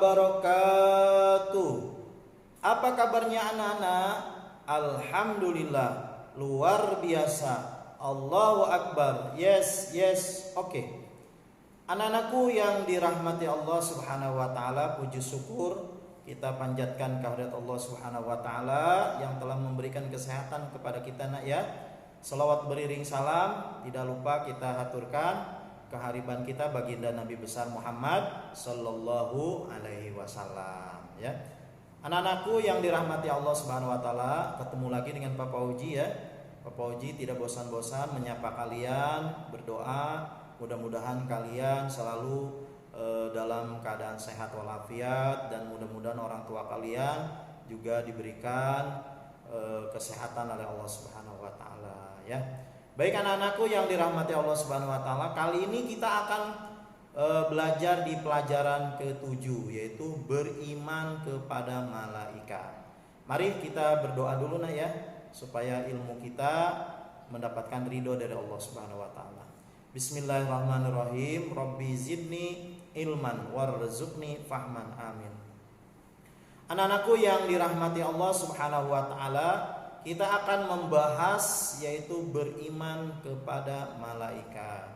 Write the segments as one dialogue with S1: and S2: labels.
S1: wabarakatuh. Apa kabarnya anak-anak? Alhamdulillah, luar biasa. Allahu Akbar. Yes, yes. Oke. Anak-anakku yang dirahmati Allah Subhanahu wa taala, puji syukur kita panjatkan kehadirat Allah Subhanahu wa taala yang telah memberikan kesehatan kepada kita, nak ya. Selawat beriring salam tidak lupa kita haturkan kehariban kita baginda Nabi besar Muhammad sallallahu alaihi wasallam, ya. Anak-anakku yang dirahmati Allah Subhanahu wa taala, ketemu lagi dengan Papa Uji, ya. Papa Uji tidak bosan-bosan menyapa kalian, berdoa mudah-mudahan kalian selalu dalam keadaan sehat walafiat, dan mudah-mudahan orang tua kalian juga diberikan kesehatan oleh Allah Subhanahu wa taala, ya. Baik anak-anakku yang dirahmati Allah Subhanahu wa taala, kali ini kita akan belajar di pelajaran ke-7, yaitu beriman kepada malaikat. Mari kita berdoa dulu, nak ya, supaya ilmu kita mendapatkan ridho dari Allah Subhanahu wa taala. Bismillahirrahmanirrahim. Rabbi zidni ilman warzuqni fahman. Amin. Anak-anakku yang dirahmati Allah Subhanahu wa taala, kita akan membahas yaitu beriman kepada malaikat.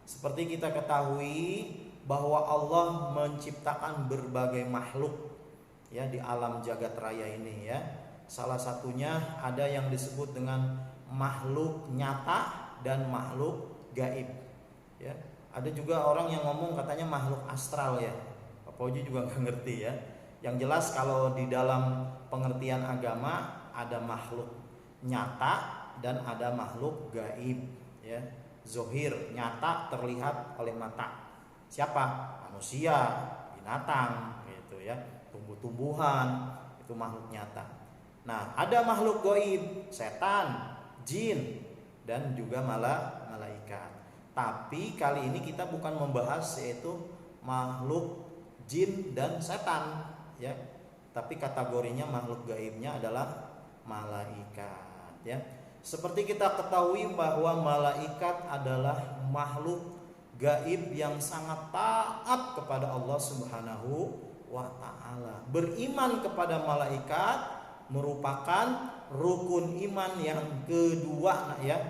S1: Seperti kita ketahui bahwa Allah menciptakan berbagai makhluk, ya, di alam jagat raya ini, ya. Salah satunya ada yang disebut dengan makhluk nyata dan makhluk gaib, ya. Ada juga orang yang ngomong katanya makhluk astral, ya. Pak Uji juga nggak ngerti, ya. Yang jelas kalau di dalam pengertian agama ada makhluk nyata dan ada makhluk gaib, ya. Zohir, nyata, terlihat oleh mata. Siapa? Manusia, binatang, gitu, ya. Tumbuh-tumbuhan, itu makhluk nyata. Nah, ada makhluk gaib, setan, jin, dan juga malaikat. Tapi kali ini kita bukan membahas yaitu makhluk jin dan setan, ya. Tapi kategorinya makhluk gaibnya adalah malaikat, ya. Seperti kita ketahui bahwa malaikat adalah makhluk gaib yang sangat taat kepada Allah Subhanahu wa taala. Beriman kepada malaikat merupakan rukun iman yang kedua, ya.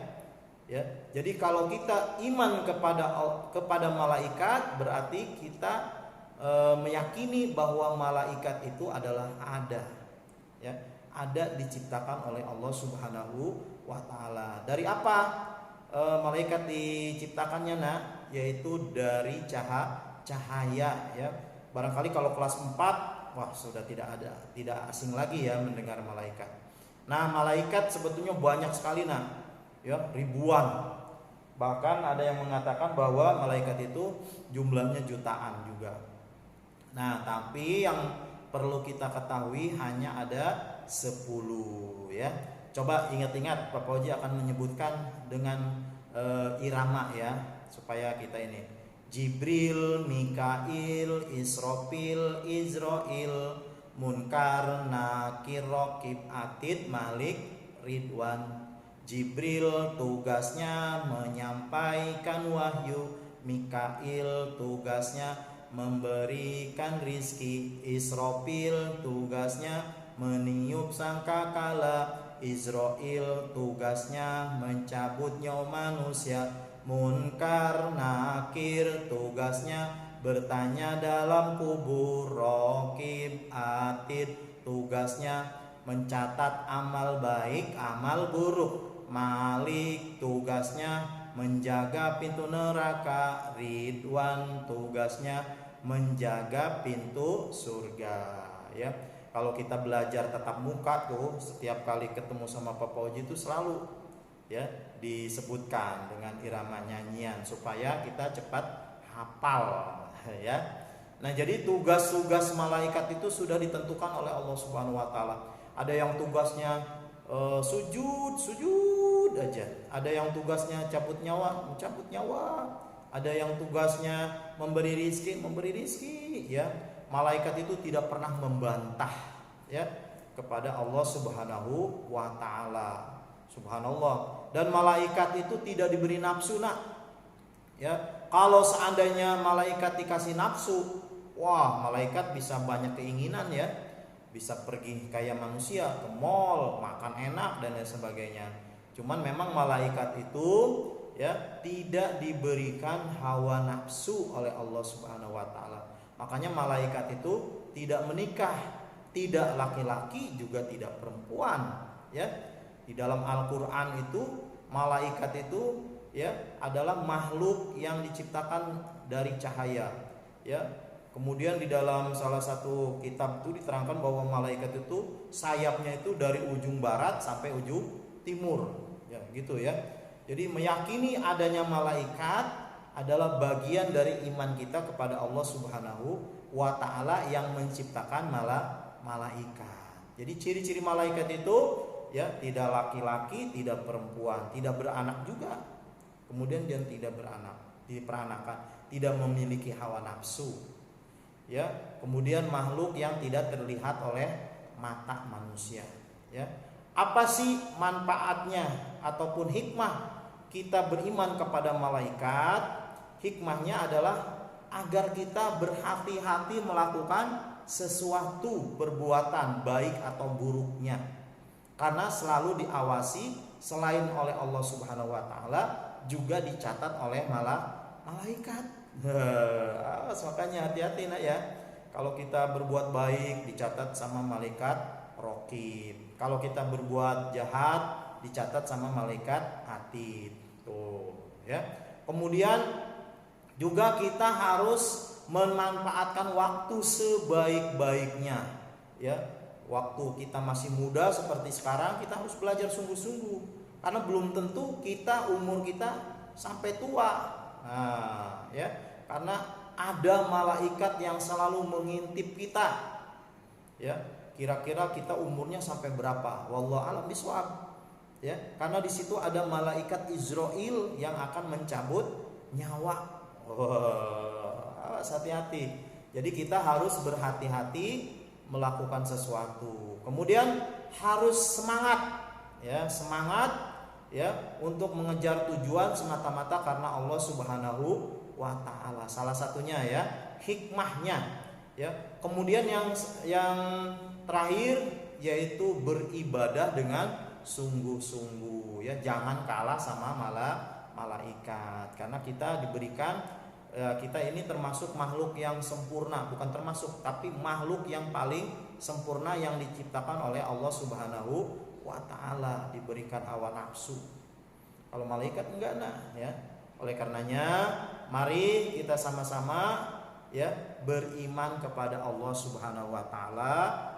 S1: Ya, jadi kalau kita iman kepada malaikat, berarti kita meyakini bahwa malaikat itu adalah ada, ya, ada diciptakan oleh Allah Subhanahu wa taala. Dari apa malaikat diciptakannya, nak? Yaitu dari cahaya, ya. Barangkali kalau kelas 4, wah, sudah tidak asing lagi, ya, mendengar malaikat. Nah, malaikat sebetulnya banyak sekali, nak. Ya, ribuan. Bahkan ada yang mengatakan bahwa malaikat itu jumlahnya jutaan juga. Nah, tapi yang perlu kita ketahui hanya ada 10, ya. Coba ingat-ingat, Pak Oji akan menyebutkan dengan irama, ya, supaya kita ini. Jibril, Mikail, Israfil, Izrail, Munkar, Nakir, Raqib, Atid, Malik, Ridwan. Jibril tugasnya menyampaikan wahyu, Mikail tugasnya memberikan rizki, Israfil tugasnya meniup sangkakala, Izrail tugasnya mencabut nyawa manusia, Munkar Nakir tugasnya bertanya dalam kubur, Raqib Atid tugasnya mencatat amal baik, amal buruk, Malik tugasnya menjaga pintu neraka, Ridwan tugasnya menjaga pintu surga, ya. Kalau kita belajar tatap muka tuh, setiap kali ketemu sama Papa Uji itu selalu, ya, disebutkan dengan irama nyanyian supaya kita cepat hafal, ya. Nah, jadi tugas-tugas malaikat itu sudah ditentukan oleh Allah Subhanahu wa taala. Ada yang tugasnya sujud aja. Ada yang tugasnya mencabut nyawa. Ada yang tugasnya memberi rizki, ya. Malaikat itu tidak pernah membantah, ya, kepada Allah Subhanahu wa taala. Subhanallah. Dan malaikat itu tidak diberi nafsu, nak. Ya, kalau seandainya malaikat dikasih nafsu, wah malaikat bisa banyak keinginan ya, bisa pergi kayak manusia ke mall, makan enak dan lain sebagainya. Cuman memang malaikat itu ya tidak diberikan hawa nafsu oleh Allah Subhanahu wa taala. Makanya malaikat itu tidak menikah, tidak laki-laki juga tidak perempuan ya. Di dalam Al-Qur'an itu malaikat itu ya adalah makhluk yang diciptakan dari cahaya ya. Kemudian di dalam salah satu kitab itu diterangkan bahwa malaikat itu sayapnya itu dari ujung barat sampai ujung timur ya gitu ya. Jadi meyakini adanya malaikat adalah bagian dari iman kita kepada Allah Subhanahu wa taala yang menciptakan malaikat. Jadi ciri-ciri malaikat itu ya tidak laki-laki, tidak perempuan, tidak beranak juga. Kemudian dia tidak beranak, diperanakan, tidak memiliki hawa nafsu. Ya, kemudian makhluk yang tidak terlihat oleh mata manusia. Ya, apa sih manfaatnya ataupun hikmah kita beriman kepada malaikat? Hikmahnya adalah agar kita berhati-hati melakukan sesuatu perbuatan baik atau buruknya, karena selalu diawasi selain oleh Allah Subhanahu wa taala juga dicatat oleh malaikat. Makanya hati-hati nak ya. Kalau kita berbuat baik dicatat sama malaikat raqib. Kalau kita berbuat jahat dicatat sama malaikat atid. Tuh, ya. Kemudian juga kita harus memanfaatkan waktu sebaik-baiknya. Ya. Waktu kita masih muda seperti sekarang kita harus belajar sungguh-sungguh. Karena belum tentu kita umur kita sampai tua. Nah, ya, karena ada malaikat yang selalu mengintip kita. Ya, kira-kira kita umurnya sampai berapa? Wallahu a'lam bishawab. Ya, karena di situ ada malaikat Israil yang akan mencabut nyawa. Awas hati-hati. Jadi kita harus berhati-hati melakukan sesuatu. Kemudian harus semangat. Ya, semangat ya untuk mengejar tujuan semata-mata karena Allah Subhanahu wa taala. Salah satunya ya hikmahnya ya. Kemudian yang terakhir yaitu beribadah dengan sungguh-sungguh ya, jangan kalah sama malaikat karena kita diberikan kita ini termasuk makhluk yang sempurna, bukan termasuk tapi makhluk yang paling sempurna yang diciptakan oleh Allah Subhanahu wa ta'ala, diberikan hawa nafsu. Kalau malaikat enggak nah ya. Oleh karenanya mari kita sama-sama ya beriman kepada Allah Subhanahu wa taala,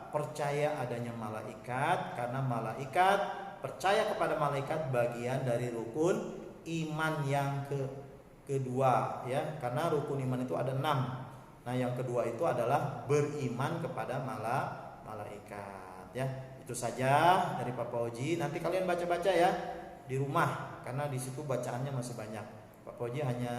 S1: percaya adanya malaikat karena malaikat, percaya kepada malaikat bagian dari rukun iman yang kedua ya. Karena rukun iman itu ada 6. Nah, yang kedua itu adalah beriman kepada malaikat ya. Itu saja dari Papa Oji. Nanti kalian baca-baca ya di rumah karena di situ bacaannya masih banyak. Papa Oji hanya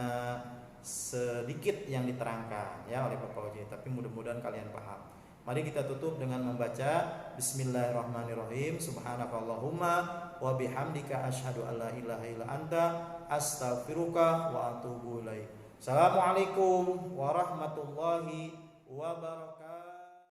S1: sedikit yang diterangkan ya oleh Papa Oji, tapi mudah-mudahan kalian paham. Mari kita tutup dengan membaca Bismillahirrahmanirrahim. Subhanakallahumma wa bihamdika asyhadu an la ilaha illa anta astaghfiruka wa atubu ilaik. Assalamualaikum warahmatullahi wabarakatuh.